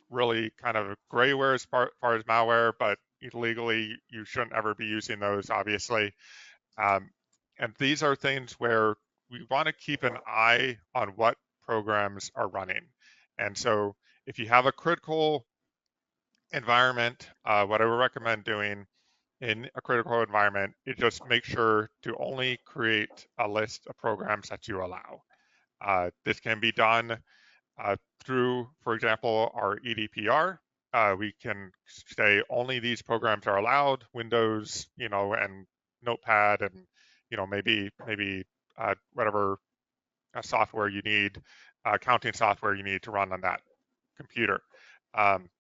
really kind of grayware as far as malware, but legally you shouldn't ever be using those, obviously. Um, and these are things where we want to keep an eye on what programs are running. And so if you have a critical environment, what I would recommend doing in a critical environment is just make sure to only create a list of programs that you allow. This can be done through, for example, our EDPR. We can say only these programs are allowed, Windows, and Notepad, and maybe whatever software you need, accounting software you need to run on that computer.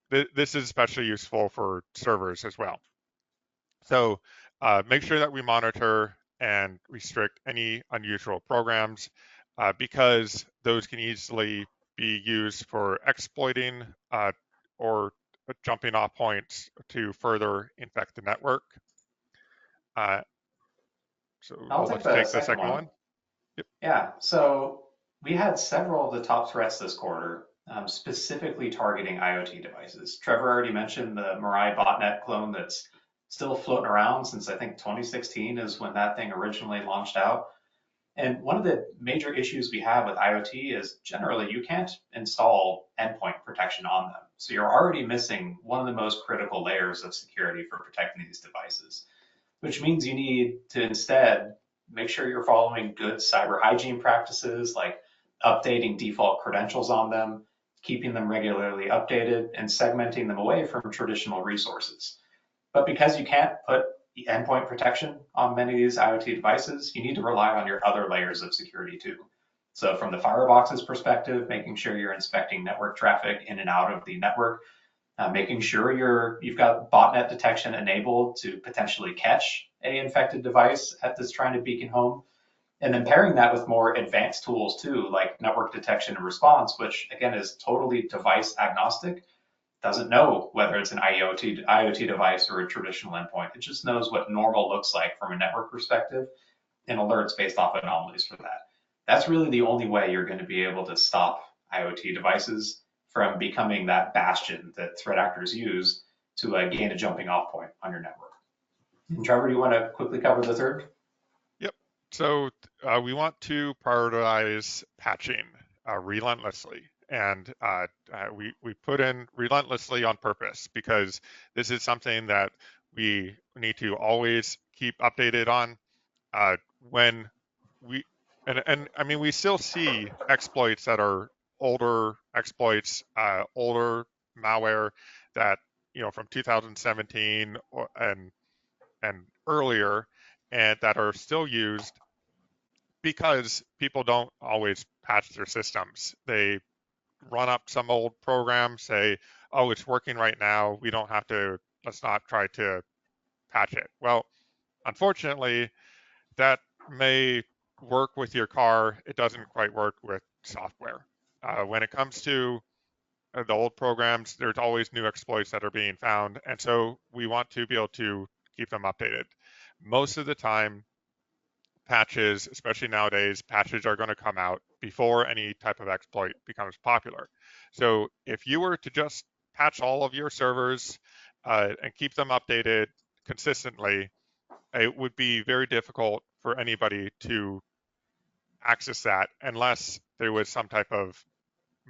This is especially useful for servers as well. So make sure that we monitor and restrict any unusual programs because those can easily be used for exploiting or jumping off points to further infect the network. Uh, so I'll take let's the take the second second one. one. Yep. Yeah, so we had several of the top threats this quarter, specifically targeting IoT devices. Trevor already mentioned the Mirai botnet clone that's still floating around since I think 2016 is when that thing originally launched out. And one of the major issues we have with IoT is generally you can't install endpoint protection on them. So you're already missing one of the most critical layers of security for protecting these devices, which means you need to instead make sure you're following good cyber hygiene practices like updating default credentials on them, keeping them regularly updated, and segmenting them away from traditional resources. But because you can't put endpoint protection on many of these IoT devices, you need to rely on your other layers of security too. So from the firebox's perspective, making sure you're inspecting network traffic in and out of the network, making sure you've got botnet detection enabled to potentially catch a infected device that's trying to beacon home, and then pairing that with more advanced tools too, like network detection and response, which again is totally device agnostic, doesn't know whether it's an IoT device or a traditional endpoint. It just knows what normal looks like from a network perspective and alerts based off anomalies for that. That's really the only way you're going to be able to stop IoT devices from becoming that bastion that threat actors use to gain a jumping off point on your network. And Trevor, do you want to quickly cover the third? Yep. So we want to prioritize patching relentlessly. And we put in relentlessly on purpose because this is something that we need to always keep updated on. When we and I mean we still see exploits that are older exploits, older malware that from 2017 and earlier, and that are still used because people don't always patch their systems. They run up some old program, say, oh, it's working right now. We don't have to, let's not try to patch it. Well, unfortunately, that may work with your car. It doesn't quite work with software. When it comes to the old programs, there's always new exploits that are being found. And so we want to be able to keep them updated. Most of the time, patches, especially nowadays, patches are going to come out before any type of exploit becomes popular. So if you were to just patch all of your servers and keep them updated consistently, it would be very difficult for anybody to access that unless there was some type of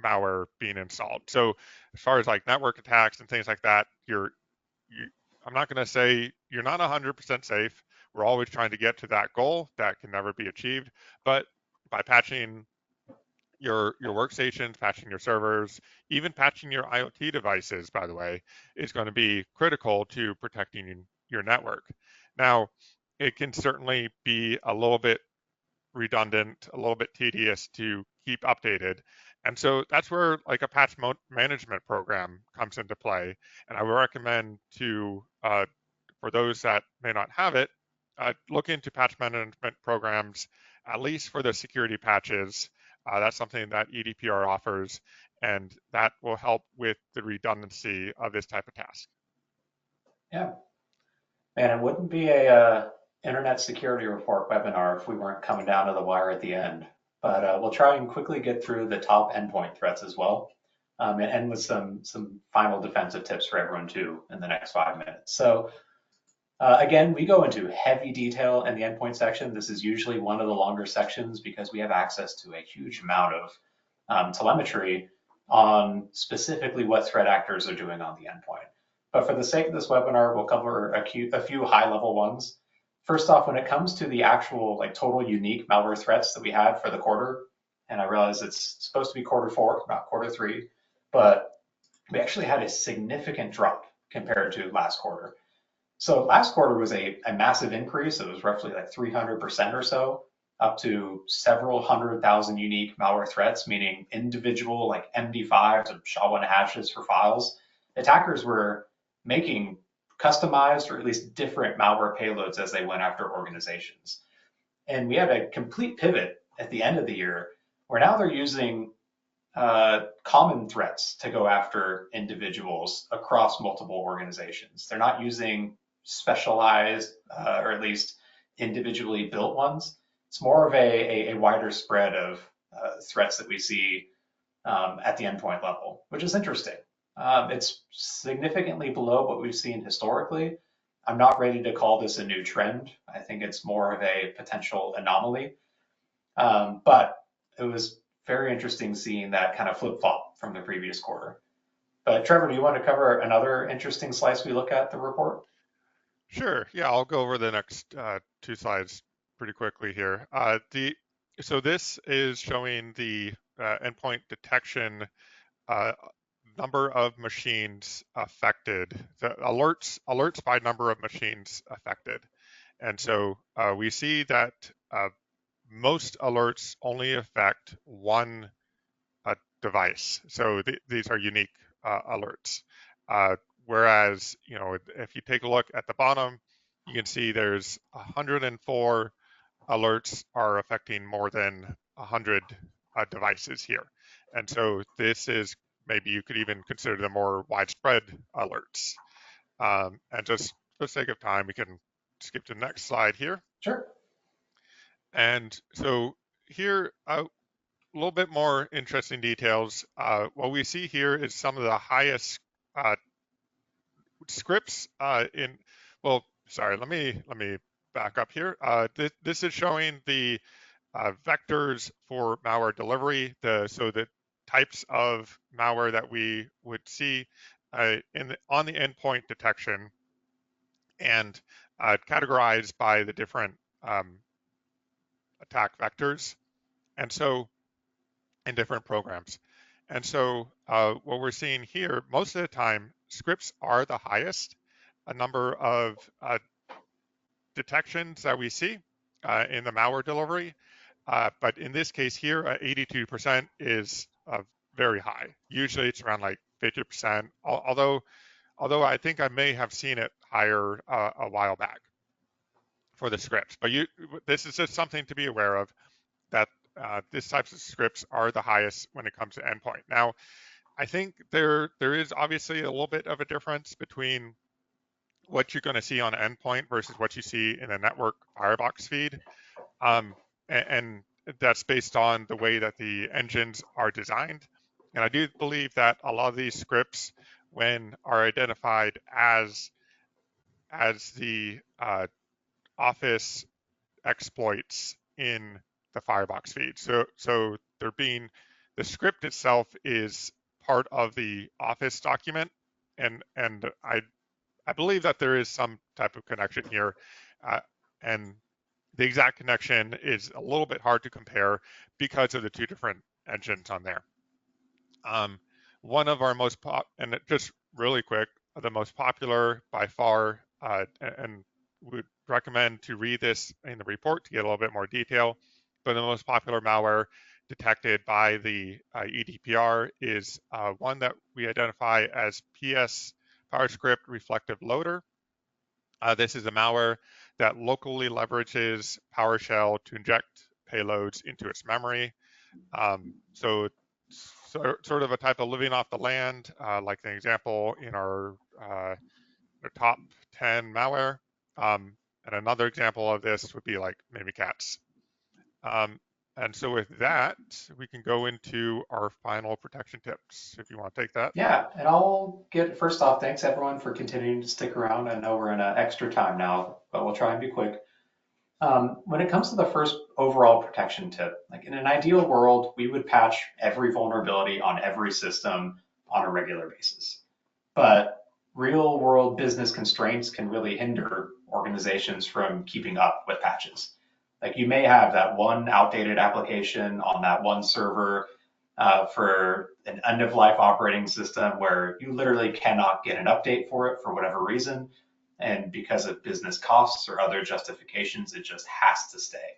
malware being installed. So as far as like network attacks and things like that, I'm not going to say you're not 100% safe. We're always trying to get to that goal that can never be achieved. But by patching your workstations, patching your servers, even patching your IoT devices, by the way, is going to be critical to protecting your network. Now, it can certainly be a little bit redundant, a little bit tedious to keep updated. And so that's where like a patch management program comes into play. And I would recommend to, for those that may not have it, look into patch management programs, at least for the security patches. That's something that EDPR offers, and that will help with the redundancy of this type of task. Yeah, man, it wouldn't be a internet security report webinar if we weren't coming down to the wire at the end. But we'll try and quickly get through the top endpoint threats as well. and end with some final defensive tips for everyone too in the next 5 minutes. So again, we go into heavy detail in the endpoint section. This is usually one of the longer sections because we have access to a huge amount of telemetry on specifically what threat actors are doing on the endpoint. But for the sake of this webinar, we'll cover a few high-level ones. First off, when it comes to the actual like total unique malware threats that we had for the quarter, and I realize it's supposed to be quarter 4, not quarter 3, but we actually had a significant drop compared to last quarter. So last quarter was a massive increase. It was roughly like 300% or so, up to several 100,000 unique malware threats, meaning individual like MD5s and SHA-1 hashes for files. Attackers were making customized or at least different malware payloads as they went after organizations. And we had a complete pivot at the end of the year where now they're using common threats to go after individuals across multiple organizations. They're not using specialized or at least individually built ones. It's more of a wider spread of threats that we see at the endpoint level, which is interesting. It's significantly below what we've seen historically. I'm not ready to call this a new trend. I think it's more of a potential anomaly. But it was very interesting seeing that kind of flip-flop from the previous quarter. But Trevor, do you want to cover another interesting slice we look at the report? Sure. Yeah, I'll go over the next 2 slides pretty quickly here. So this is showing the endpoint detection number of machines affected, the alerts by number of machines affected. And so we see that most alerts only affect one device. So these are unique alerts. Whereas, if you take a look at the bottom, you can see there's 104 alerts are affecting more than 100 devices here. And so this is, maybe you could even consider them more widespread alerts. And just for the sake of time, we can skip to the next slide here. Sure. And so here, a little bit more interesting details. What we see here is some of the highest scripts well, sorry, let me back up here. This is showing the vectors for malware delivery, so the types of malware that we would see on the endpoint detection, and categorized by the different attack vectors, and so in different programs. And so what we're seeing here, most of the time, scripts are the highest a number of detections that we see in the malware delivery. But in this case here, 82% is very high. Usually it's around like 50%, although I think I may have seen it higher a while back for the scripts. But this is just something to be aware of, that these types of scripts are the highest when it comes to endpoint. Now, I think there is obviously a little bit of a difference between what you're going to see on endpoint versus what you see in a network firebox feed. And that's based on the way that the engines are designed. And I do believe that a lot of these scripts, when are identified as the Office exploits in the firebox feed. So the script itself is part of the Office document, and I believe that there is some type of connection here, and the exact connection is a little bit hard to compare because of the two different engines on there. One of our and just really quick, the most popular by far, and would recommend to read this in the report to get a little bit more detail, but the most popular malware detected by the EDPR is one that we identify as PS PowerScript Reflective Loader. This is a malware that locally leverages PowerShell to inject payloads into its memory. So sort of a type of living off the land, like an example in our top 10 malware. And another example of this would be like Mimikatz. And so with that, we can go into our final protection tips, if you want to take that. Yeah, and I'll get first off, thanks everyone for continuing to stick around. I know we're in an extra time now, but we'll try and be quick. When it comes to the first overall protection tip, like in an ideal world, we would patch every vulnerability on every system on a regular basis. But real world business constraints can really hinder organizations from keeping up with patches. Like you may have that one outdated application on that one server for an end of life operating system where you literally cannot get an update for it for whatever reason. And because of business costs or other justifications, it just has to stay.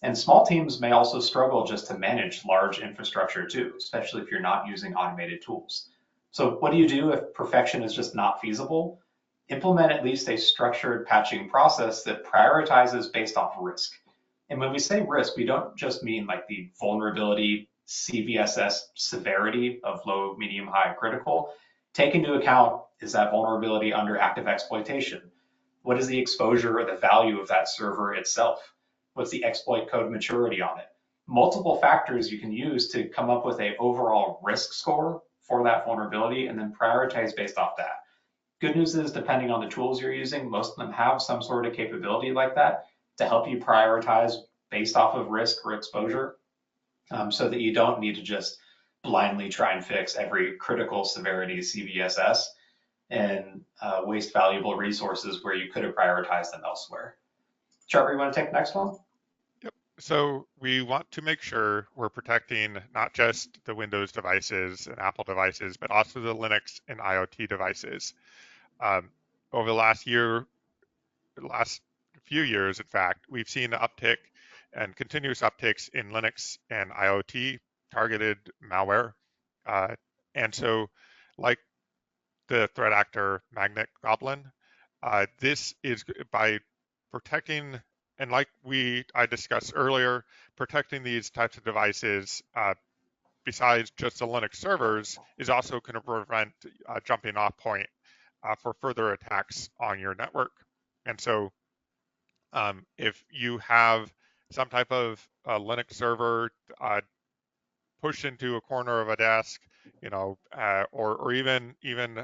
And small teams may also struggle just to manage large infrastructure too, especially if you're not using automated tools. So what do you do if perfection is just not feasible? Implement at least a structured patching process that prioritizes based off risk. And when we say risk, we don't just mean like the vulnerability CVSS severity of low, medium, high, critical. Take into account, is that vulnerability under active exploitation? What is the exposure or the value of that server itself? What's the exploit code maturity on it? Multiple factors you can use to come up with a overall risk score for that vulnerability and then prioritize based off that. Good news is, depending on the tools you're using, most of them have some sort of capability like that to help you prioritize based off of risk or exposure, so that you don't need to just blindly try and fix every critical severity CVSS and waste valuable resources where you could have prioritized them elsewhere. Trevor, you want to take the next one? Yep. So we want to make sure we're protecting not just the Windows devices and Apple devices, but also the Linux and IoT devices. Um, over the last few years, in fact, we've seen an uptick and continuous upticks in Linux and IoT targeted malware. Uh, and so, like the threat actor Magnet Goblin, this is by protecting, and like I discussed earlier, protecting these types of devices, besides just the Linux servers, is also going to prevent a jumping off point for further attacks on your network. And so if you have some type of Linux server pushed into a corner of a desk, or even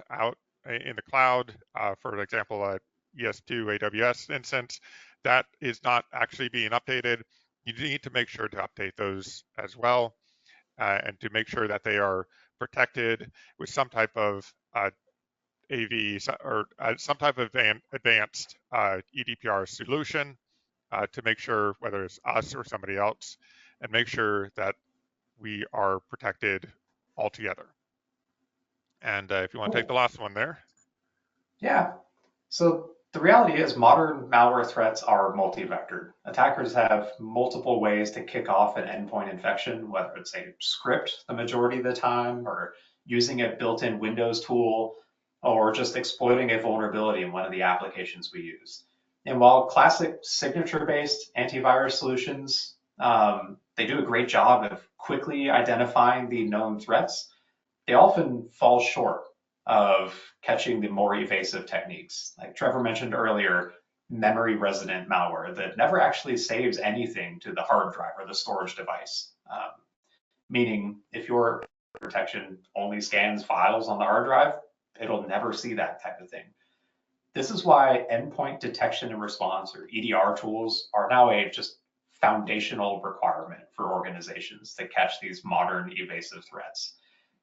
out in the cloud, for example, a ES2 AWS instance that is not actually being updated, you need to make sure to update those as well, and to make sure that they are protected with some type of AV or some type of advanced EDPR solution, to make sure, whether it's us or somebody else, and make sure that we are protected altogether. And if you want to take the Cool. last one there. Yeah. So the reality is modern malware threats are multi-vectored. Attackers have multiple ways to kick off an endpoint infection, whether it's a script the majority of the time, or using a built-in Windows tool, or just exploiting a vulnerability in one of the applications we use. And while classic signature-based antivirus solutions, they do a great job of quickly identifying the known threats, they often fall short of catching the more evasive techniques. Like Trevor mentioned earlier, memory resident malware that never actually saves anything to the hard drive or the storage device. Meaning, if your protection only scans files on the hard drive, it'll never see that type of thing. This is why endpoint detection and response, or EDR tools, are now a just foundational requirement for organizations to catch these modern evasive threats.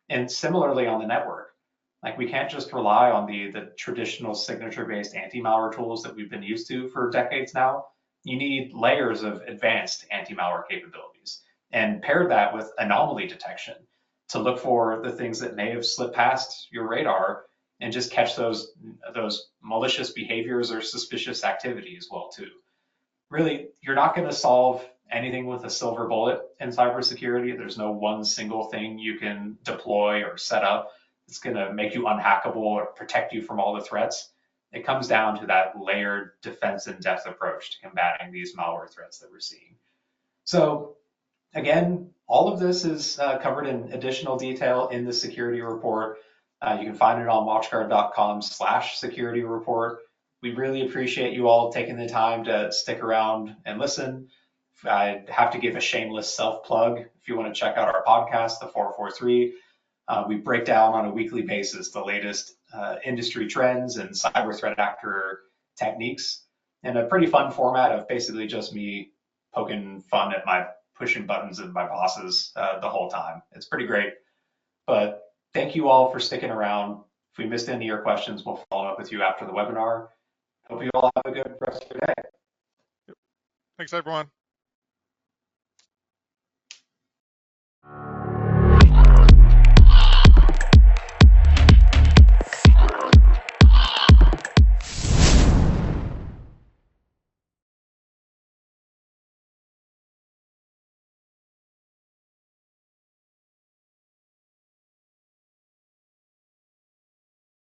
And similarly on the network, like we can't just rely on the traditional signature-based anti-malware tools that we've been used to for decades now. You need layers of advanced anti-malware capabilities and pair that with anomaly detection to look for the things that may have slipped past your radar and just catch those malicious behaviors or suspicious activity as well too. Really, you're not going to solve anything with a silver bullet in cybersecurity. There's no one single thing you can deploy or set up that's going to make you unhackable or protect you from all the threats. It comes down to that layered defense in depth approach to combating these malware threats that we're seeing. So again, all of this is covered in additional detail in the security report. You can find it on watchguard.com/security report. We really appreciate you all taking the time to stick around and listen. I have to give a shameless self plug. If you want to check out our podcast, the 443, we break down on a weekly basis the latest industry trends and cyber threat actor techniques in a pretty fun format of basically just me poking fun at my pushing buttons and my bosses the whole time. It's pretty great. But thank you all for sticking around. If we missed any of your questions, we'll follow up with you after the webinar. Hope you all have a good rest of your day. Thanks, everyone.